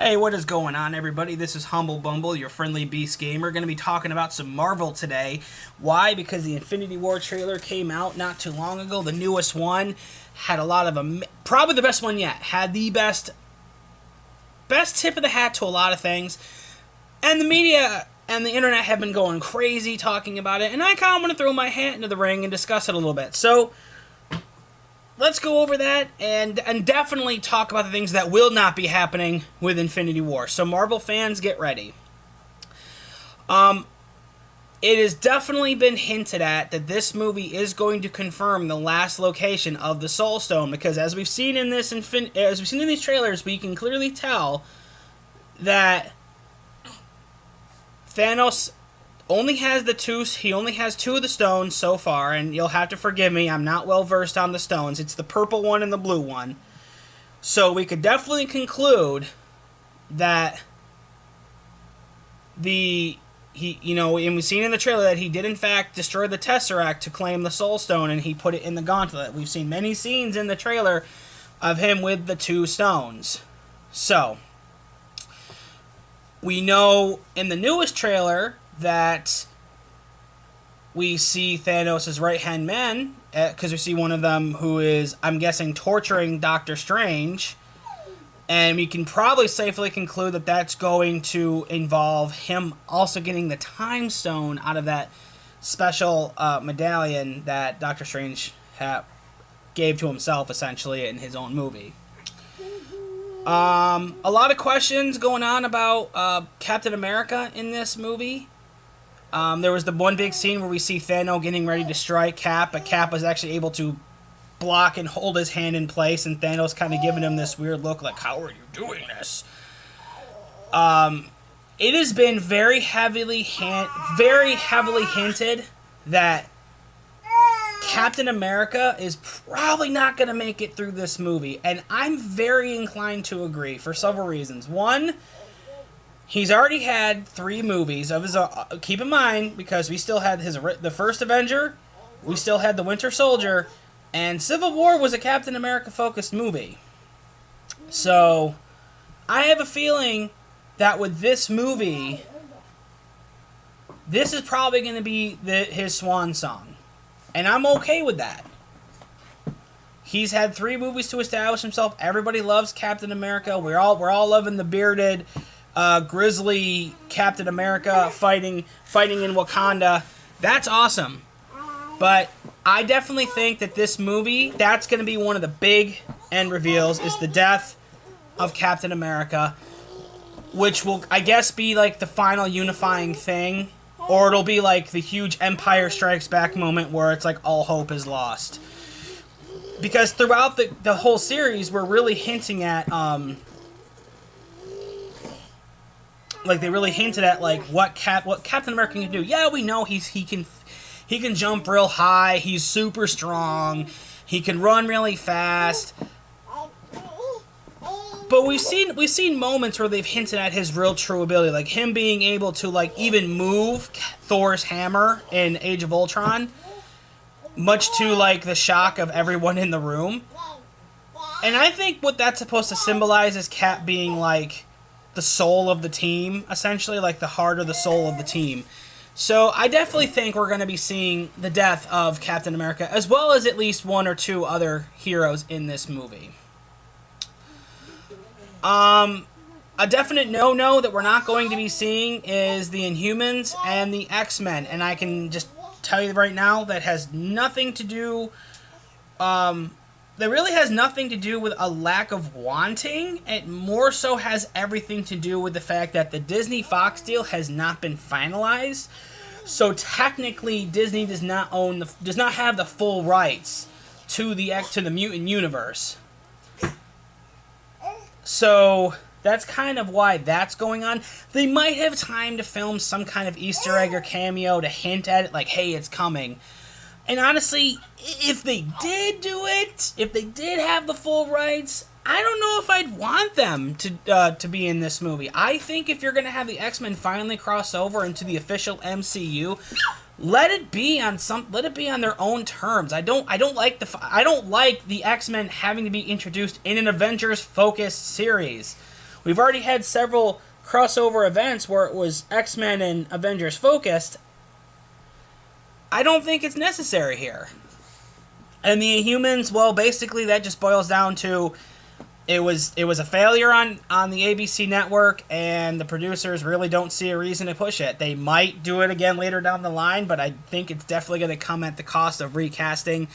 Hey, what is going on, everybody? This is Humble Bumble, your friendly beast gamer. Going to be talking about some Marvel today. Why? Because the Infinity War trailer came out not too long ago. The newest one had a lot of probably the best one yet. Had the best tip of the hat to a lot of things, and the media and the internet have been going crazy talking about it. And I kind of want to throw my hat into the ring and discuss it a little bit. So let's go over that and definitely talk about the things that will not be happening with Infinity War. So Marvel fans, get ready. It has definitely been hinted at that this movie is going to confirm the last location of the Soul Stone, because as we've seen in these trailers, we can clearly tell that Thanos only has he only has two of the stones so far, and you'll have to forgive me, I'm not well versed on the stones. It's the purple one and the blue one. So we could definitely conclude that and we've seen in the trailer that he did in fact destroy the Tesseract to claim the Soul Stone, and he put it in the gauntlet. We've seen many scenes in the trailer of him with the two stones. So we know in the newest trailer that we see Thanos' right-hand man, because we see one of them who is, I'm guessing, torturing Doctor Strange, and we can probably safely conclude that that's going to involve him also getting the Time Stone out of that special medallion that Doctor Strange gave to himself, essentially, in his own movie. A lot of questions going on about Captain America in this movie. There was the one big scene where we see Thanos getting ready to strike Cap, but Cap was actually able to block and hold his hand in place, and Thanos kind of giving him this weird look like, how are you doing this? It has been very heavily hinted that Captain America is probably not going to make it through this movie, and I'm very inclined to agree for several reasons. One, he's already had 3 movies of his own. Keep in mind, because we still had the first Avenger, we still had the Winter Soldier, and Civil War was a Captain America-focused movie. So, I have a feeling that with this movie, this is probably going to be his swan song. And I'm okay with that. He's had 3 movies to establish himself. Everybody loves Captain America. We're all loving the bearded, grizzly Captain America fighting in Wakanda. That's awesome. But I definitely think that this movie, that's going to be one of the big end reveals, is the death of Captain America, which will, I guess, be like the final unifying thing. Or it'll be like the huge Empire Strikes Back moment where it's like all hope is lost. Because throughout the whole series, we're really hinting at, they really hinted at like what Captain America can do. Yeah, we know he can jump real high. He's super strong. He can run really fast. But we've seen moments where they've hinted at his real true ability, like him being able to like even move Thor's hammer in Age of Ultron, much to like the shock of everyone in the room. And I think what that's supposed to symbolize is Cap being like the soul of the team, essentially, like the heart or the soul of the team. So I definitely think we're going to be seeing the death of Captain America, as well as at least 1 or 2 other heroes in this movie. A definite no-no that we're not going to be seeing is the Inhumans and the X-Men. And I can just tell you right now that has nothing to do, that really has nothing to do with a lack of wanting. It more so has everything to do with the fact that the Disney-Fox deal has not been finalized. So technically, Disney does not have the full rights to the mutant universe. So that's kind of why that's going on. They might have time to film some kind of Easter egg or cameo to hint at it, like, hey, it's coming. And honestly, if they did do it, if they did have the full rights, I don't know if I'd want them to be in this movie. I think if you're going to have the X-Men finally cross over into the official MCU, let it be on their own terms. I don't like the X-Men having to be introduced in an Avengers focused series. We've already had several crossover events where it was X-Men and Avengers focused. I don't think it's necessary here. And the Inhumans, well, basically that just boils down to it was a failure on the ABC network, and the producers really don't see a reason to push it. They might do it again later down the line, but I think it's definitely going to come at the cost of recasting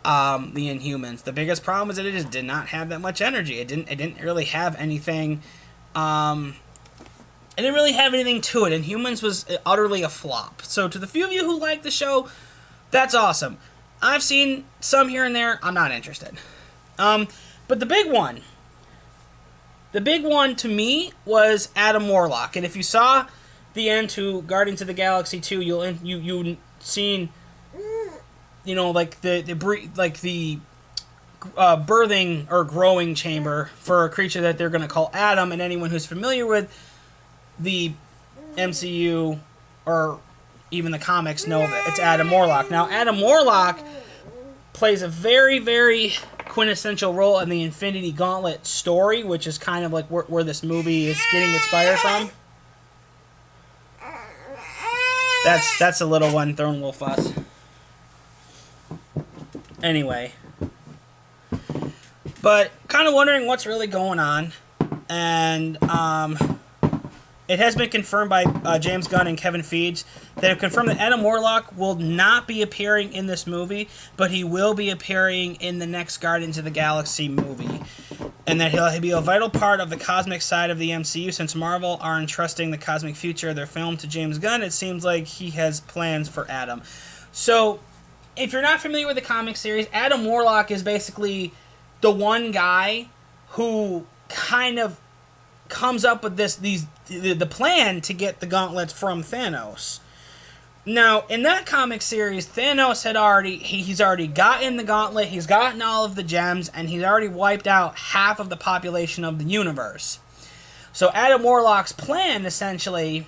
the Inhumans. The biggest problem is that it just did not have that much energy. It didn't really have anything. It didn't really have anything to it. Inhumans was utterly a flop. So to the few of you who like the show, that's awesome. I've seen some here and there. I'm not interested. But the big one to me was Adam Warlock. And if you saw the end to Guardians of the Galaxy 2, you seen, like the birthing or growing chamber for a creature that they're going to call Adam. And anyone who's familiar with the MCU or even the comics know that it's Adam Warlock. Now, Adam Warlock plays a very, very quintessential role in the Infinity Gauntlet story, which is kind of like where this movie is getting inspired from. That's a little one throwing a little fuss. Anyway. But kind of wondering what's really going on. And it has been confirmed by James Gunn and Kevin Feige. They have confirmed that Adam Warlock will not be appearing in this movie, but he will be appearing in the next Guardians of the Galaxy movie. And that he'll be a vital part of the cosmic side of the MCU. Since Marvel are entrusting the cosmic future of their film to James Gunn, it seems like he has plans for Adam. So, if you're not familiar with the comic series, Adam Warlock is basically the one guy who kind of comes up with the plan to get the gauntlets from Thanos. Now, in that comic series, Thanos he's already gotten the gauntlet, he's gotten all of the gems, and he's already wiped out half of the population of the universe. So Adam Warlock's plan, essentially,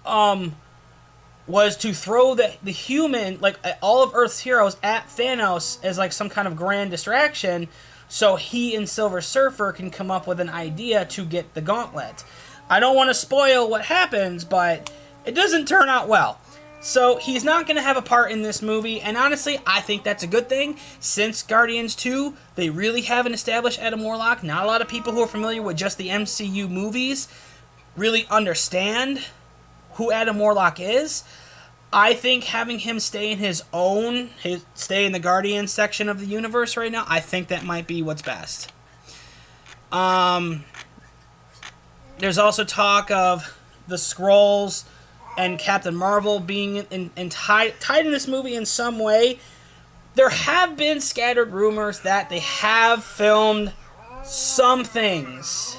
was to throw the human, like all of Earth's heroes, at Thanos as like some kind of grand distraction, so he and Silver Surfer can come up with an idea to get the gauntlet. I don't want to spoil what happens, but it doesn't turn out well. So he's not going to have a part in this movie, and honestly, I think that's a good thing. Since Guardians 2, they really haven't established Adam Warlock. Not a lot of people who are familiar with just the MCU movies really understand who Adam Warlock is. I think having him stay in stay in the Guardians section of the universe right now, I think that might be what's best. There's also talk of the Skrulls and Captain Marvel being tied in this movie in some way. There have been scattered rumors that they have filmed some things.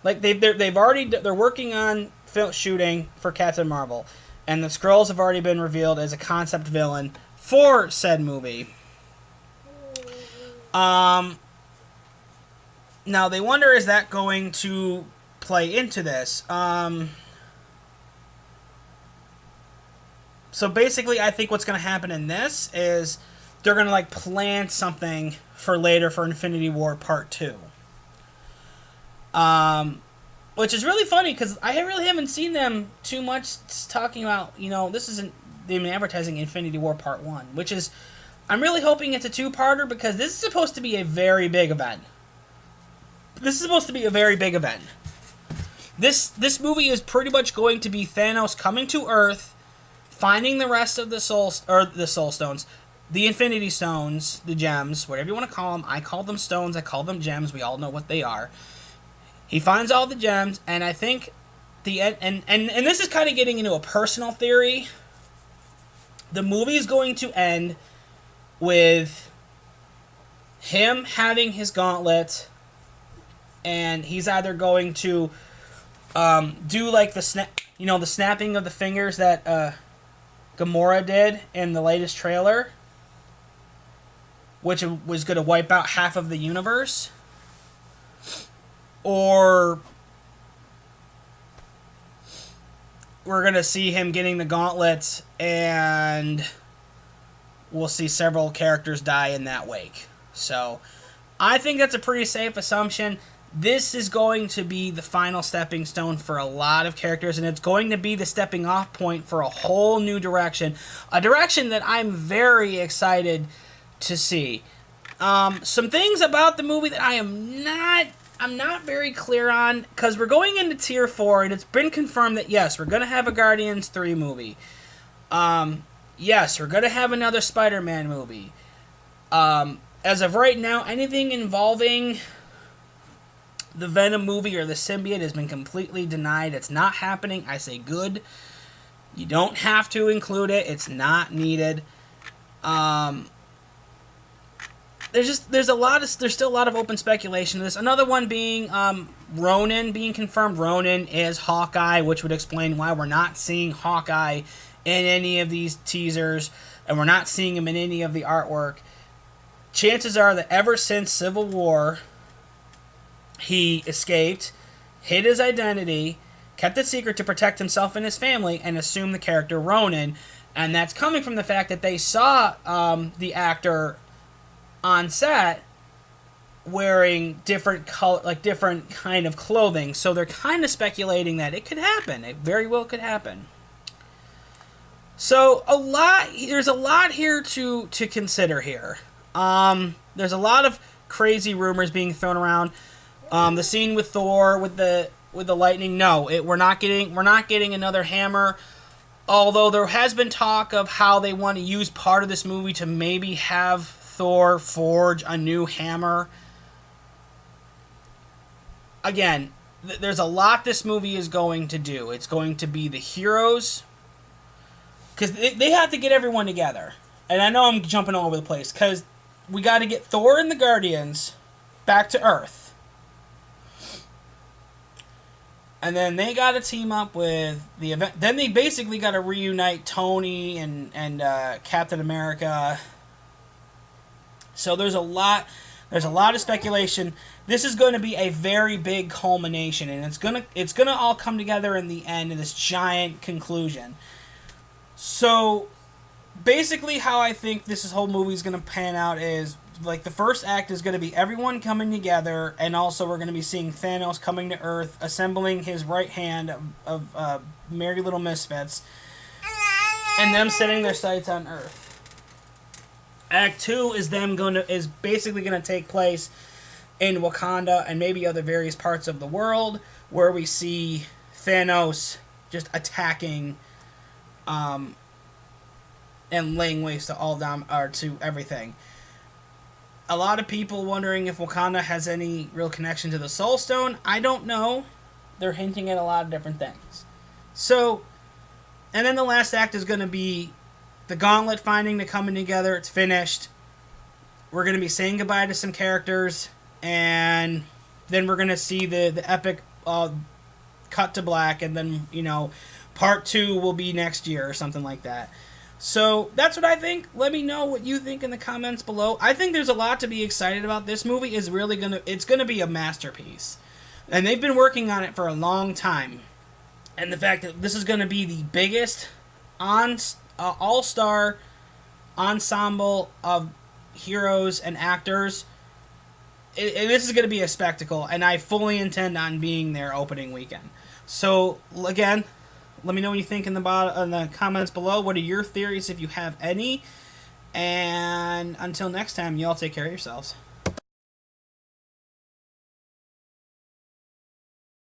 Like they're working on shooting for Captain Marvel, and the Skrulls have already been revealed as a concept villain for said movie. Now they wonder, is that going to play into this? So basically, I think what's going to happen in this is they're going to plan something for later for Infinity War Part 2. Which is really funny because I really haven't seen them too much talking about, this isn't them advertising Infinity War Part 1, which is, I'm really hoping it's a two-parter because this is supposed to be a very big event. This movie is pretty much going to be Thanos coming to Earth, finding the rest of the Soul Stones, the Infinity Stones, the gems, whatever you want to call them. I call them stones, I call them gems, we all know what they are. He finds all the gems, and I think and this is kind of getting into a personal theory. The movie is going to end with him having his gauntlet, and he's either going to do the snapping of the fingers that Gamora did in the latest trailer, which was going to wipe out half of the universe, or we're going to see him getting the gauntlet and we'll see several characters die in that wake. So I think that's a pretty safe assumption. this is going to be the final stepping stone for a lot of characters, and it's going to be the stepping off point for a whole new direction. A direction that I'm very excited to see. Some things about the movie that I'm not very clear on, because we're going into tier 4, and it's been confirmed that yes, we're going to have a Guardians 3 movie. Yes, we're going to have another Spider-Man movie. As of right now, anything involving the Venom movie or the symbiote has been completely denied. It's not happening. I say good. You don't have to include it. It's not needed. There's still a lot of open speculation. There's another one being Ronan being confirmed. Ronan is Hawkeye, which would explain why we're not seeing Hawkeye in any of these teasers, and we're not seeing him in any of the artwork. Chances are that ever since Civil War, he escaped, hid his identity, kept it secret to protect himself and his family, and assumed the character Ronan. And that's coming from the fact that they saw the actor on set wearing different kind of clothing. So they're kind of speculating that it could happen. It very well could happen. So there's a lot here to consider here. There's a lot of crazy rumors being thrown around. The scene with Thor with the lightning. No, we're not getting another hammer. Although there has been talk of how they want to use part of this movie to maybe have Thor forge a new hammer. Again, there's a lot this movie is going to do. It's going to be the heroes, because they have to get everyone together. And I know I'm jumping all over the place, because we got to get Thor and the Guardians back to Earth. And then they got to team up with the event. Then they basically got to reunite Tony and Captain America. So there's a lot of speculation. This is going to be a very big culmination, and it's gonna all come together in the end in this giant conclusion. So basically, how I think this whole movie is going to pan out is, like, the first act is going to be everyone coming together, and also we're going to be seeing Thanos coming to Earth, assembling his right hand of Merry Little Misfits, and them setting their sights on Earth. Act 2 is basically going to take place in Wakanda and maybe other various parts of the world, where we see Thanos just attacking and laying waste to everything. A lot of people wondering if Wakanda has any real connection to the Soul Stone. I don't know. They're hinting at a lot of different things. So, and then the last act is going to be the Gauntlet finding the coming together. It's finished. We're going to be saying goodbye to some characters, and then we're going to see the epic cut to black, and then, part 2 will be next year or something like that. So that's what I think. Let me know what you think in the comments below. I think there's a lot to be excited about. This movie is really it's gonna be a masterpiece, and they've been working on it for a long time. And the fact that this is gonna be the biggest all-star ensemble of heroes and actors, this is gonna be a spectacle, and I fully intend on being there opening weekend. So again, let me know what you think in the comments below. What are your theories, if you have any? And until next time, y'all take care of yourselves.